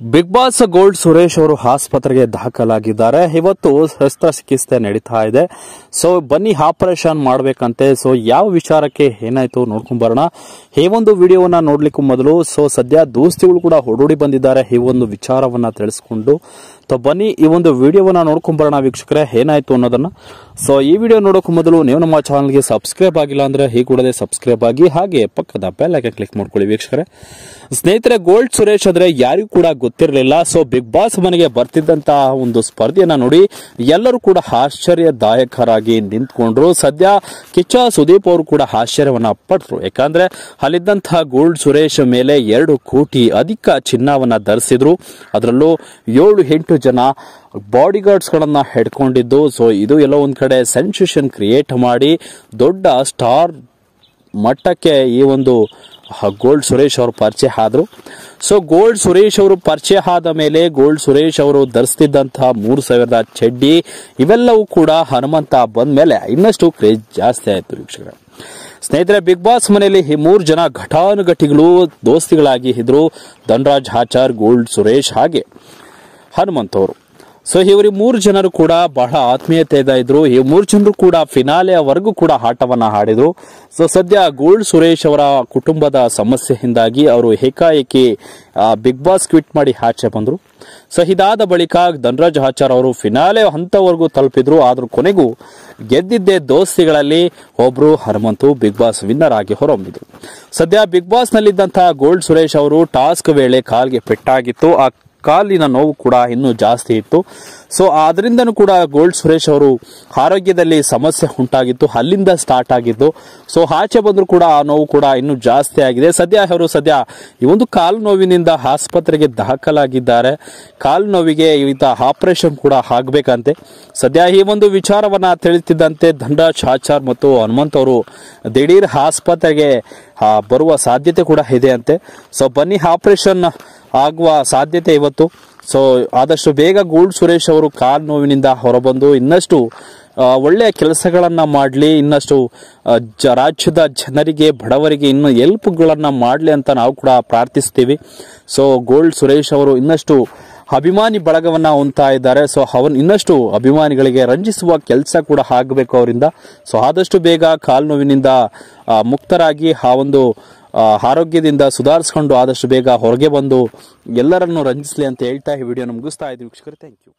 Big boss gold Suresh ಅವರು ಆಸ್ಪತ್ರೆಗೆ ದಾಖಲಾಗಿದ್ದಾರೆ. ಇವತ್ತು ಶಸ್ತ್ರಚಿಕಿತ್ಸೆ ನಡೀತಾ ಇದೆ. ಸೊ ಬನ್ನಿ ಆಪರೇಷನ್ ಮಾಡಬೇಕಂತೆ. ಸೊ ಯಾವ ವಿಚಾರಕ್ಕೆ ಏನಾಯ್ತು ನೋಡ್ಕೊಂಡ್ ಬರೋಣ. ಈ ಒಂದು ವಿಡಿಯೋವನ್ನ ನೋಡ್ಲಿಕ್ಕೂ ಮೊದಲು ಸದ್ಯ ದೋಸ್ತಿಗಳು ಕೂಡ ಹೊರಡಿ ಬಂದಿದ್ದಾರೆ ಈ ಒಂದು ವಿಚಾರವನ್ನ ತಿಳಿಸ್ಕೊಂಡು. ಬನ್ನಿ ಈ ಒಂದು ವಿಡಿಯೋವನ್ನ ನೋಡ್ಕೊಂಡ್ ಬರೋಣ ವೀಕ್ಷಕರೇ, ಏನಾಯ್ತು ಅನ್ನೋದನ್ನ. ಸೊ ಈ ವಿಡಿಯೋ ನೋಡೋಕೆ ಮೊದಲು ನೀವು ನಮ್ಮ ಚಾನಲ್ಗೆ ಸಬ್ಸ್ಕ್ರೈಬ್ ಆಗಿಲ್ಲ ಅಂದ್ರೆ ಈ ಕೂಡಲೇ ಸಬ್ಸ್ಕ್ರೈಬ್ ಆಗಿ, ಹಾಗೆ ಪಕ್ಕದ ಬೆಲ್ ಐಕಾನ್ ಕ್ಲಿಕ್ ಮಾಡ್ಕೊಳ್ಳಿ ವೀಕ್ಷಕರೇ. ಸ್ನೇಹಿತರೆ, ಗೋಲ್ಡ್ ಸುರೇಶ್ ಅಂದ್ರೆ ಯಾರಿಗೂ ಕೂಡ ಗೊತ್ತಿರಲಿಲ್ಲ. ಸೊ ಬಿಗ್ ಬಾಸ್ ಮನೆಗೆ ಬರ್ತಿದ್ದಂತಹ ಒಂದು ಸ್ಪರ್ಧೆಯನ್ನ ನೋಡಿ ಎಲ್ಲರೂ ಕೂಡ ಆಶ್ಚರ್ಯದಾಯಕರಾಗಿ ನಿಂತ್ಕೊಂಡ್ರು. ಸದ್ಯ ಕಿಚ್ಚ ಸುದೀಪ್ ಅವರು ಕೂಡ ಆಶ್ಚರ್ಯವನ್ನ ಪಟ್ಟರು. ಯಾಕಂದ್ರೆ ಅಲ್ಲಿದ್ದಂತಹ ಗೋಲ್ಡ್ ಸುರೇಶ್ ಮೇಲೆ 2 ಕೋಟಿ ಅಧಿಕ ಚಿನ್ನವನ್ನ ಧರಿಸಿದ್ರು. ಅದರಲ್ಲೂ 7-8 ಜನ ಬಾಡಿಗಾರ್ಡ್ಸ್ ಗಳನ್ನ ಹಿಡ್ಕೊಂಡಿದ್ದು. ಸೊ ಇದು ಎಲ್ಲೋ ಒಂದ್ ಕಡೆ ಸೆನ್ಸೇಷನ್ ಕ್ರಿಯೇಟ್ ಮಾಡಿ ದೊಡ್ಡ ಸ್ಟಾರ್ ಮಟ್ಟಕ್ಕೆ ಈ ಒಂದು ಗೋಲ್ಡ್ ಸುರೇಶ್ ಅವರು ಪರಿಚಯ ಆದ್ರು. ಸೊ ಗೋಲ್ಡ್ ಸುರೇಶ್ ಅವರು ಪರಿಚಯ ಆದ ಮೇಲೆ ಗೋಲ್ಡ್ ಸುರೇಶ್ ಅವರು ಧರಿಸ್ತಿದ್ದಂತಹ 3000 ಚಡ್ಡಿ ಇವೆಲ್ಲವೂ ಕೂಡ ಹನುಮಂತ ಬಂದ ಮೇಲೆ ಇನ್ನಷ್ಟು ಕ್ರೇಜ್ ಜಾಸ್ತಿ ಆಯ್ತು ವೀಕ್ಷಕರೇ. ಸ್ನೇಹಿತರೆ, ಬಿಗ್ ಬಾಸ್ ಮನೆಯಲ್ಲಿ ಈ 3 ಜನ ಘಟಾನುಘಟಿಗಳು ದೋಸ್ತಿಗಳಾಗಿ ಇದ್ರು. ಧನರಾಜ್ ಆಚಾರ್, ಗೋಲ್ಡ್ ಸುರೇಶ್ ಹಾಗೆ ಹನುಮಂತ್ ಅವರು. ಸೊ ಇವರು 3 ಜನರು ಕೂಡ ಬಹಳ ಆತ್ಮೀಯತೆಯಿಂದ ಇದ್ರು. ಈ 3 ಜನರು ಕೂಡ ಫಿನಾಲೆಯವರೆಗೂ ಕೂಡ ಆಟವನ್ನ ಆಡಿದ್ರು. ಸೊ ಸದ್ಯ ಗೋಲ್ಡ್ ಸುರೇಶ್ ಅವರ ಕುಟುಂಬದ ಸಮಸ್ಯೆಯಿಂದಾಗಿ ಅವರು ಏಕಾಏಕಿ ಬಿಗ್ ಬಾಸ್ ಕ್ವಿಟ್ ಮಾಡಿ ಆಚೆ ಬಂದ್ರು. ಸೊ ಇದಾದ ಬಳಿಕ ಧನರಾಜ್ ಆಚಾರ್ ಅವರು ಫಿನಾಲೆ ಹಂತವರೆಗೂ ತಲುಪಿದ್ರು. ಆದ್ರೂ ಕೊನೆಗೂ ಗೆದ್ದಿದ್ದೇ ದೋಸ್ತಿಗಳಲ್ಲಿ ಒಬ್ರು ಹನುಮಂತು ಬಿಗ್ ಬಾಸ್ ವಿನ್ನರ್ ಆಗಿ ಹೊರಹೊಮ್ಮಿದ್ರು. ಸದ್ಯ ಬಿಗ್ ಬಾಸ್ ನಲ್ಲಿದ್ದಂತಹ ಗೋಲ್ಡ್ ಸುರೇಶ್ ಅವರು ಟಾಸ್ಕ್ ವೇಳೆ ಕಾಲ್ಗೆ ಪೆಟ್ಟಾಗಿತ್ತು. ಆ ಕಾಲಿನ ನೋವು ಕೂಡ ಇನ್ನೂ ಜಾಸ್ತಿ ಇತ್ತು. ಸೊ ಅದರಿಂದನೂ ಕೂಡ ಗೋಲ್ಡ್ ಸುರೇಶ್ ಅವರು ಆರೋಗ್ಯದಲ್ಲಿ ಸಮಸ್ಯೆ ಉಂಟಾಗಿತ್ತು. ಅಲ್ಲಿಂದ ಸ್ಟಾರ್ಟ್ ಆಗಿದ್ದು. ಸೊ ಆಚೆ ಬಂದ್ರು ಕೂಡ ಆ ನೋವು ಕೂಡ ಇನ್ನೂ ಜಾಸ್ತಿ ಆಗಿದೆ. ಸದ್ಯ ಈ ಒಂದು ಕಾಲು ನೋವಿನಿಂದ ಆಸ್ಪತ್ರೆಗೆ ದಾಖಲಾಗಿದ್ದಾರೆ. ಕಾಲು ನೋವಿಗೆ ಆಪರೇಷನ್ ಕೂಡ ಆಗಬೇಕಂತೆ. ಸದ್ಯ ಈ ಒಂದು ವಿಚಾರವನ್ನ ತಿಳಿತಿದ್ದಂತೆ ಧನರಾಜ್ ಆಚಾರ್ ಮತ್ತು ಹನುಮಂತ್ ಅವರು ದಿಢೀರ್ ಆಸ್ಪತ್ರೆಗೆ ಬರುವ ಸಾಧ್ಯತೆ ಕೂಡ ಇದೆ ಅಂತೆ. ಸೊ ಬನ್ನಿ ಆಪರೇಷನ್ ಆಗುವ ಸಾಧ್ಯತೆ ಇವತ್ತು. ಸೊ ಆದಷ್ಟು ಬೇಗ ಗೋಲ್ಡ್ ಸುರೇಶ್ ಅವರು ಕಾಲು ನೋವಿನಿಂದ ಹೊರಬಂದು ಇನ್ನಷ್ಟು ಒಳ್ಳೆಯ ಕೆಲಸಗಳನ್ನ ಮಾಡಲಿ, ಇನ್ನಷ್ಟು ರಾಜ್ಯದ ಜನರಿಗೆ, ಬಡವರಿಗೆ ಇನ್ನು ಹೆಲ್ಪ್ಗಳನ್ನ ಮಾಡಲಿ ಅಂತ ನಾವು ಕೂಡ ಪ್ರಾರ್ಥಿಸ್ತೀವಿ. ಸೊ ಗೋಲ್ಡ್ ಸುರೇಶ್ ಅವರು ಇನ್ನಷ್ಟು ಅಭಿಮಾನಿ ಬಳಗವನ್ನ ಹೊಂದ್ತಾ ಇದ್ದಾರೆ. ಸೊ ಇನ್ನಷ್ಟು ಅಭಿಮಾನಿಗಳಿಗೆ ರಂಜಿಸುವ ಕೆಲಸ ಕೂಡ ಆಗಬೇಕು ಅವರಿಂದ. ಸೊ ಆದಷ್ಟು ಬೇಗ ಕಾಲು ನೋವಿನಿಂದ ಮುಕ್ತರಾಗಿ ಆ ಒಂದು ಆರೋಗ್ಯದಿಂದ ಸುಧಾರಿಸಿಕೊಂಡು ಆದಷ್ಟು ಬೇಗ ಹೊರಗೆ ಬಂದು ಎಲ್ಲರನ್ನು ರಂಜಿಸಲಿ ಅಂತ ಹೇಳ್ತಾ ಈ ವಿಡಿಯೋನ ಮುಗಿಸ್ತಾ ಇದ್ದೀವಿ ವೀಕ್ಷಕರೇ. Thank you.